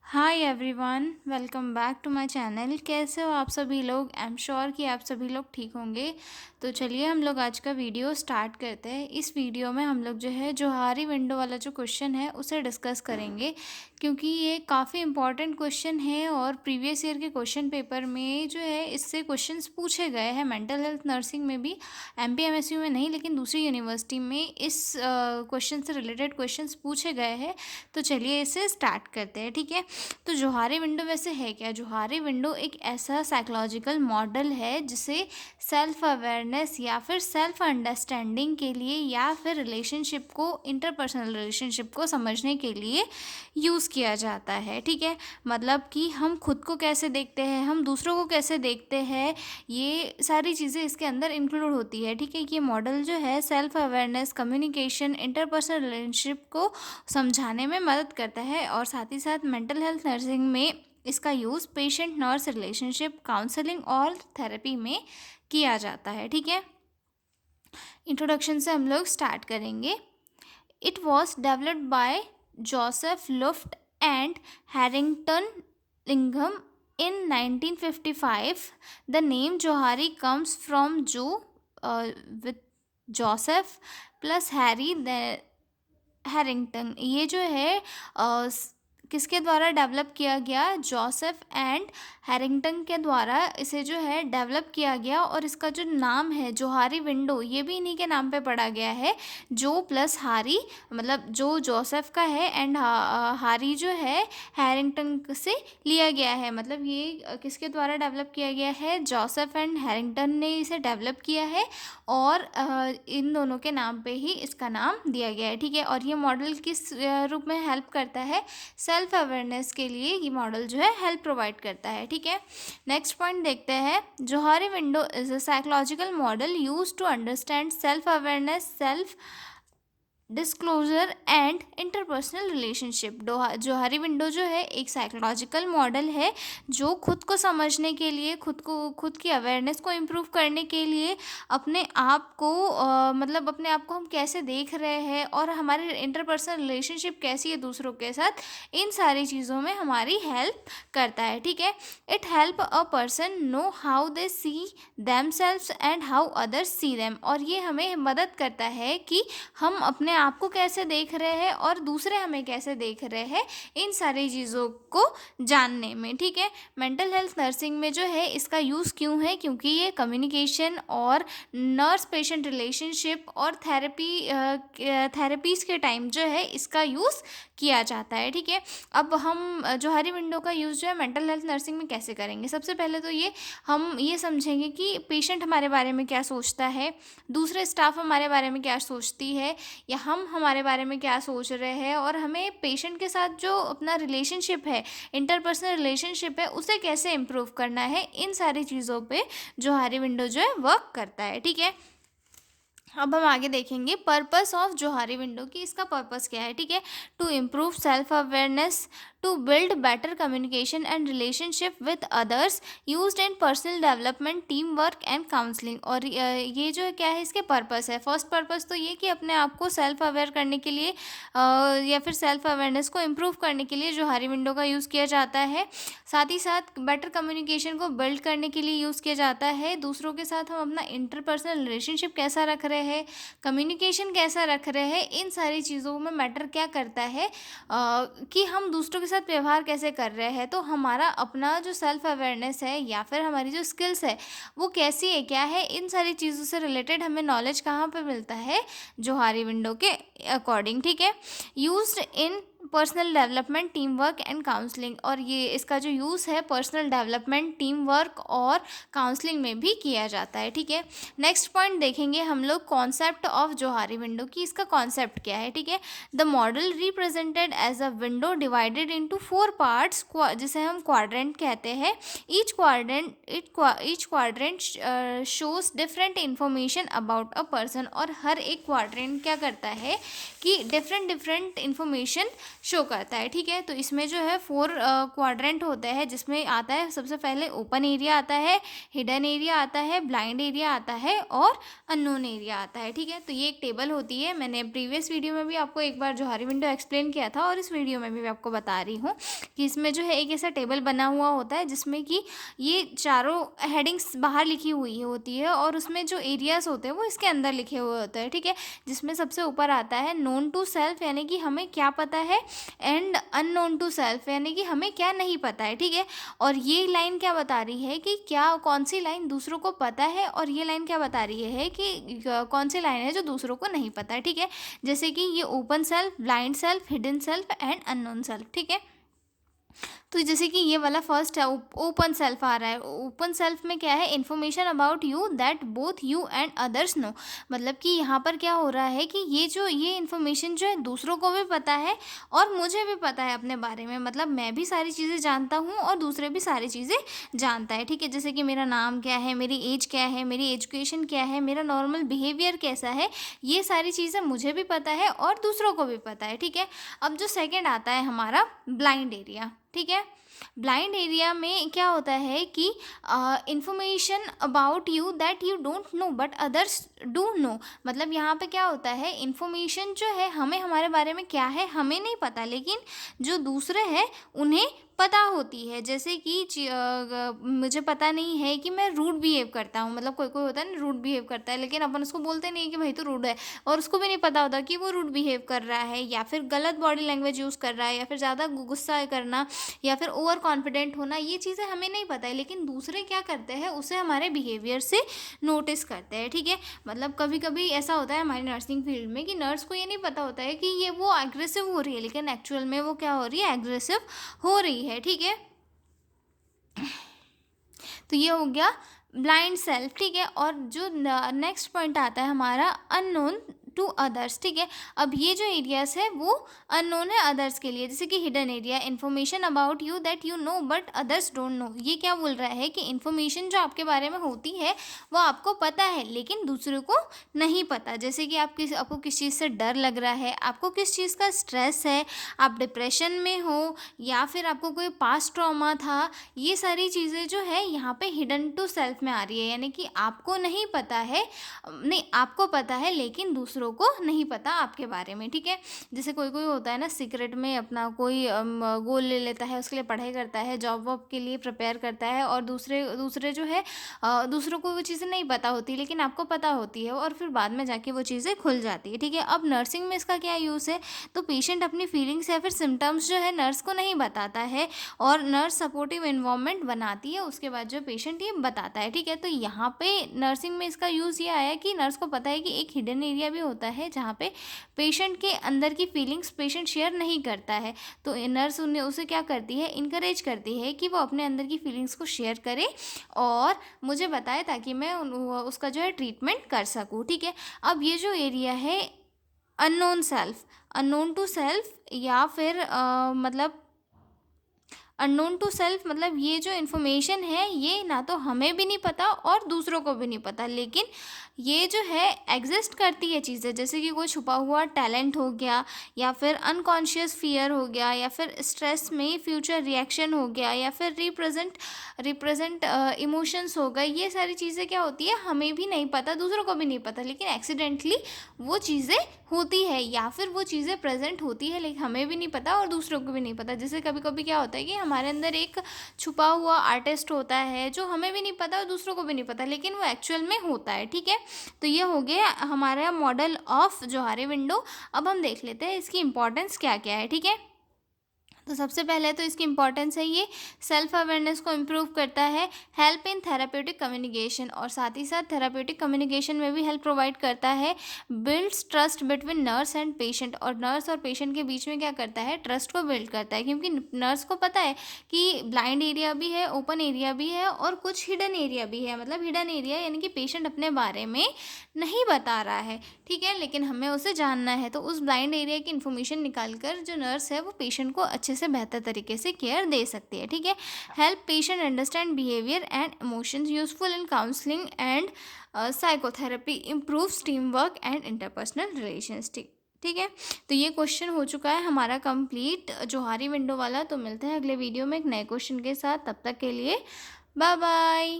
Hi everyone, welcome back to my channel. कैसे हो आप सभी लोग? आई एम श्योर कि आप सभी लोग ठीक होंगे। तो चलिए हम लोग आज का वीडियो स्टार्ट करते हैं। इस वीडियो में हम लोग जो है जोहारी विंडो वाला जो क्वेश्चन है उसे डिस्कस करेंगे, क्योंकि ये काफ़ी इंपॉर्टेंट क्वेश्चन है और प्रीवियस ईयर के क्वेश्चन पेपर में जो है इससे क्वेश्चंस पूछे गए हैं। मेंटल हेल्थ नर्सिंग में भी, एमपीएमएसयू में नहीं लेकिन दूसरी यूनिवर्सिटी में इस क्वेश्चन से रिलेटेड क्वेश्चंस पूछे गए हैं। तो चलिए इसे स्टार्ट करते हैं, ठीक है। तो जोहारी विंडो वैसे है क्या? जोहारी विंडो एक ऐसा साइकोलॉजिकल मॉडल है जिसे सेल्फ अवेयरनेस या फिर सेल्फ अंडरस्टैंडिंग के लिए या फिर रिलेशनशिप को, इंटरपर्सनल रिलेशनशिप को समझने के लिए यूज़ किया जाता है, ठीक है। मतलब कि हम खुद को कैसे देखते हैं, हम दूसरों को कैसे देखते हैं, ये सारी चीज़ें इसके अंदर इंक्लूड होती है, ठीक है। ये मॉडल जो है self awareness, communication, interpersonal relationship को समझाने में मदद करता है और साथ ही साथ मेंटल हेल्थ नर्सिंग में इसका use patient nurse relationship, counselling और थेरेपी में किया जाता है, ठीक है। इंट्रोडक्शन से हम लोग स्टार्ट करेंगे। It was developed by Joseph Luft and Harrington लिंघम in 1955. The name Johari comes from Joe with Joseph plus Harry the Harrington. ये जो है किसके द्वारा डेवलप किया गया? जोसेफ एंड हैरिंगटन के द्वारा इसे जो है डेवलप किया गया और इसका जो नाम है जोहारी विंडो, ये भी इन्हीं के नाम पे पड़ा गया है। जो प्लस हारी, मतलब जो जोसेफ का है एंड हारी जो है हैरिंगटन से लिया गया है। मतलब ये किसके द्वारा डेवलप किया गया है? जोसेफ एंड हैरिंगटन ने इसे डेवलप किया है और इन दोनों के नाम पे ही इसका नाम दिया गया है, ठीक है। और ये मॉडल किस रूप में हेल्प करता है? सेल्फ अवेयरनेस के लिए ये मॉडल जो है हेल्प प्रोवाइड करता है, ठीक है। नेक्स्ट पॉइंट देखते हैं। Johari window is a psychological model use to understand self awareness, self disclosure and interpersonal relationship. Johari window जो है एक साइकोलॉजिकल मॉडल है जो खुद को समझने के लिए, खुद की अवेयरनेस को इम्प्रूव करने के लिए, अपने आप को मतलब अपने आप को हम कैसे देख रहे हैं और हमारी इंटरपर्सनल रिलेशनशिप कैसी है दूसरों के साथ, इन सारी चीज़ों में हमारी हेल्प करता है, ठीक है। It help a person know how they see themselves and how others see them. और ये हमें मदद करता है कि हम अपने आप को कैसे देख रहे हैं और दूसरे हमें कैसे देख रहे हैं, इन सारी चीज़ों को जानने में, ठीक है। मेंटल हेल्थ नर्सिंग में जो है इसका यूज़ क्यों है? क्योंकि ये कम्युनिकेशन और नर्स पेशेंट रिलेशनशिप और थेरेपीज़ के टाइम जो है इसका यूज़ किया जाता है, ठीक है। अब हम जोहारी विंडो का यूज़ जो है मेंटल हेल्थ नर्सिंग में कैसे करेंगे? सबसे पहले तो हम ये समझेंगे कि पेशेंट हमारे बारे में क्या सोचता है, दूसरे स्टाफ हमारे बारे में क्या सोचती है, या हम हमारे बारे में क्या सोच रहे हैं, और हमें पेशेंट के साथ जो अपना रिलेशनशिप है, इंटरपर्सनल रिलेशनशिप है, उसे कैसे इम्प्रूव करना है, इन सारी चीज़ों पे जोहारी विंडो जो है वर्क करता है, ठीक है। अब हम आगे देखेंगे पर्पस ऑफ जोहारी विंडो की, इसका पर्पस क्या है, ठीक है। To improve self awareness, to build better communication and relationship with others, used in personal development, team work and counselling. और ये जो क्या है, इसके पर्पस है। फर्स्ट पर्पस तो ये कि अपने आप को सेल्फ अवेयर करने के लिए या फिर सेल्फ अवेयरनेस को इम्प्रूव करने के लिए जोहारी विंडो का यूज़ किया जाता है। साथ ही साथ बेटर कम्युनिकेशन को बिल्ड करने के लिए यूज़ किया जाता है। दूसरों के साथ हम अपना इंटरपर्सनल रिलेशनशिप कैसा रख रहे हैं, कम्युनिकेशन कैसा रख रहे हैं, इन सारी चीज़ों में मैटर क्या करता है कि हम दूसरों के साथ व्यवहार कैसे कर रहे हैं। तो हमारा अपना जो सेल्फ अवेयरनेस है या फिर हमारी जो स्किल्स है वो कैसी है, क्या है, इन सारी चीज़ों से रिलेटेड हमें नॉलेज कहाँ पे मिलता है? जोहारी विंडो के अकॉर्डिंग, ठीक है। Used in personal development, team work and counselling. और ये इसका जो यूज़ है पर्सनल डेवलपमेंट, टीम वर्क और काउंसलिंग में भी किया जाता है, ठीक है। नेक्स्ट पॉइंट देखेंगे हम लोग कॉन्सेप्ट ऑफ जोहारी विंडो की, इसका कॉन्सेप्ट क्या है, ठीक है। The model represented as a window divided into 4 parts, जिसे हम क्वाड्रेंट कहते हैं। Each quadrant shows different information about a person. और हर एक क्वाड्रेंट क्या करता है कि डिफरेंट इंफॉर्मेशन शो करता है। ठीक है, तो इसमें जो है 4 क्वाड्रेंट होते हैं, जिसमें आता है सबसे पहले ओपन एरिया आता है, हिडन एरिया आता है, ब्लाइंड एरिया आता है और अननोन एरिया आता है। ठीक है, तो ये एक टेबल होती है। मैंने प्रीवियस वीडियो में भी आपको एक बार जोहारी विंडो एक्सप्लेन किया था और इस वीडियो में भी आपको बता रही हूँ कि इसमें जो है एक ऐसा टेबल बना हुआ होता है जिसमें कि ये चारों हेडिंग्स बाहर लिखी हुई होती है और उसमें जो एरियाज होते हैं वो इसके अंदर लिखे हुए होते हैं। ठीक है, जिसमें सबसे ऊपर आता है नोन टू सेल्फ, यानी कि हमें क्या पता है, एंड अननोन टू सेल्फ, यानी कि हमें क्या नहीं पता है। ठीक है, और ये लाइन क्या बता रही है कि क्या कौन सी लाइन दूसरों को पता है, और ये लाइन क्या बता रही है कि कौन सी लाइन है जो दूसरों को नहीं पता है। ठीक है, जैसे कि ये open self, blind self, hidden self and unknown self. ठीक है, तो जैसे कि ये वाला फर्स्ट है, ओपन सेल्फ आ रहा है। ओपन सेल्फ में क्या है, information about you that both you and others know, मतलब कि यहाँ पर क्या हो रहा है कि ये इन्फॉर्मेशन जो है दूसरों को भी पता है और मुझे भी पता है अपने बारे में, मतलब मैं भी सारी चीज़ें जानता हूँ और दूसरे भी सारी चीज़ें जानता है। ठीक है, जैसे कि मेरा नाम क्या है, मेरी एज क्या है, मेरी एजुकेशन क्या है, मेरा नॉर्मल बिहेवियर कैसा है, ये सारी चीज़ें मुझे भी पता है और दूसरों को भी पता है। ठीक है, अब जो सेकेंड आता है हमारा ब्लाइंड एरिया। ठीक है, ब्लाइंड एरिया में क्या होता है कि information about you that you don't know but others do know, मतलब यहाँ पे क्या होता है, इंफॉर्मेशन जो है हमें हमारे बारे में क्या है हमें नहीं पता, लेकिन जो दूसरे हैं उन्हें पता होती है। जैसे कि मुझे पता नहीं है कि मैं रूड बिहेव करता हूँ, मतलब कोई कोई होता है ना रूड बिहेव करता है, लेकिन अपन उसको बोलते नहीं कि भाई तो रूड है, और उसको भी नहीं पता होता कि वो रूड बिहेव कर रहा है या फिर गलत बॉडी लैंग्वेज यूज़ कर रहा है या फिर ज़्यादा गुस्सा करना या फिर ओवर कॉन्फिडेंट होना, ये चीज़ें हमें नहीं पता है, लेकिन दूसरे क्या करते हैं उसे हमारे बिहेवियर से नोटिस करते हैं। ठीक है, मतलब कभी कभी ऐसा होता है हमारी नर्सिंग फील्ड में कि नर्स को ये नहीं पता होता है कि ये वो एग्रेसिव हो रही है, लेकिन एक्चुअल में वो क्या हो रही है, एग्रेसिव हो रही है। ठीक है, तो ये हो गया ब्लाइंड सेल्फ। ठीक है, और जो नेक्स्ट पॉइंट आता है हमारा अननोन टू अदर्स। ठीक है, अब ये जो एरियाज है वो अननोन है अदर्स के लिए, जैसे कि hidden area, information about you that you know but others don't know, ये क्या बोल रहा है कि इन्फॉर्मेशन जो आपके बारे में होती है वो आपको पता है लेकिन दूसरों को नहीं पता। जैसे कि आपको किस चीज़ से डर लग रहा है, आपको किस चीज़ का स्ट्रेस है, आप डिप्रेशन में हो या फिर आपको कोई पास्ट ट्रॉमा था, ये सारी चीज़ें जो है यहाँ पे हिडन टू सेल्फ में आ रही है, यानी कि आपको नहीं पता है, नहीं आपको पता है लेकिन दूसरों को नहीं पता आपके बारे में। ठीक है, जैसे कोई कोई होता है ना सीक्रेट में अपना कोई गोल ले लेता है, उसके लिए पढ़ाई करता है, जॉब वॉब के लिए प्रिपेयर करता है, और दूसरे दूसरे जो है दूसरों को वो चीज़ें नहीं पता होती लेकिन आपको पता होती है और फिर बाद में जाके वो चीज़ें खुल जाती है। ठीक है, अब नर्सिंग में इसका क्या यूज़ है, तो पेशेंट अपनी फीलिंग्स या फिर सिम्टम्स जो है नर्स को नहीं बताता है और नर्स सपोर्टिव इन्वायरमेंट बनाती है, उसके बाद जो पेशेंट ये बताता है। ठीक है, तो यहाँ पे नर्सिंग में इसका यूज़ ये आया कि नर्स को पता है कि एक हिडन एरिया भी होता है जहाँ पे पेशेंट के अंदर की फीलिंग्स पेशेंट शेयर नहीं करता है, तो नर्स उन्हें उसे क्या करती है, इनकरेज करती है कि वो अपने अंदर की फीलिंग्स को शेयर करे और मुझे बताए ताकि मैं उसका जो है ट्रीटमेंट कर सकूँ। ठीक है, अब ये जो एरिया है unknown self, unknown to self या फिर मतलब अननोन टू सेल्फ, मतलब ये जो इन्फॉर्मेशन है ये ना तो हमें भी नहीं पता और दूसरों को भी नहीं पता, लेकिन ये जो है एग्जिस्ट करती है चीज़ें, जैसे कि कोई छुपा हुआ टैलेंट हो गया या फिर अनकॉन्शियस फियर हो गया या फिर स्ट्रेस में फ्यूचर रिएक्शन हो गया या फिर रिप्रेजेंट इमोशंस हो गए, ये सारी चीज़ें क्या होती है हमें भी नहीं पता दूसरों को भी नहीं पता, लेकिन एक्सीडेंटली वो चीज़ें होती है या फिर वो चीज़ें प्रेजेंट होती है लेकिन हमें भी नहीं पता और दूसरों को भी नहीं पता। जैसे कभी कभी क्या होता है कि हमारे अंदर एक छुपा हुआ आर्टिस्ट होता है जो हमें भी नहीं पता और दूसरों को भी नहीं पता, लेकिन वो एक्चुअल में होता है। ठीक है, तो ये हो गया हमारा मॉडल ऑफ जोहारी विंडो। अब हम देख लेते हैं इसकी इंपॉर्टेंस क्या क्या है। ठीक है, तो सबसे पहले तो इसकी इंपॉर्टेंस है ये सेल्फ अवेयरनेस को इम्प्रूव करता है, हेल्प इन थेरापेटिक कम्युनिकेशन, और साथ ही साथ थेरापेटिक कम्युनिकेशन में भी हेल्प प्रोवाइड करता है, builds trust between nurse and patient, और नर्स और पेशेंट के बीच में क्या करता है, ट्रस्ट को बिल्ड करता है, क्योंकि नर्स को पता है कि ब्लाइंड एरिया भी है, ओपन एरिया भी है और कुछ हिडन एरिया भी है, मतलब हिडन एरिया यानी कि पेशेंट अपने बारे में नहीं बता रहा है। ठीक है, लेकिन हमें उसे जानना है, तो उस ब्लाइंड एरिया की इन्फॉर्मेशन निकाल कर जो नर्स है वो पेशेंट को अच्छे से बेहतर तरीके से केयर दे सकती है। ठीक है, help patient understand behaviour and emotions, useful in counselling and psychotherapy, improves team work and interpersonal relations. ठीक ठीक है। तो ये क्वेश्चन हो चुका है हमारा कंप्लीट जोहारी विंडो वाला। तो मिलते हैं अगले वीडियो में एक नए क्वेश्चन के साथ, तब तक के लिए बाय बाय।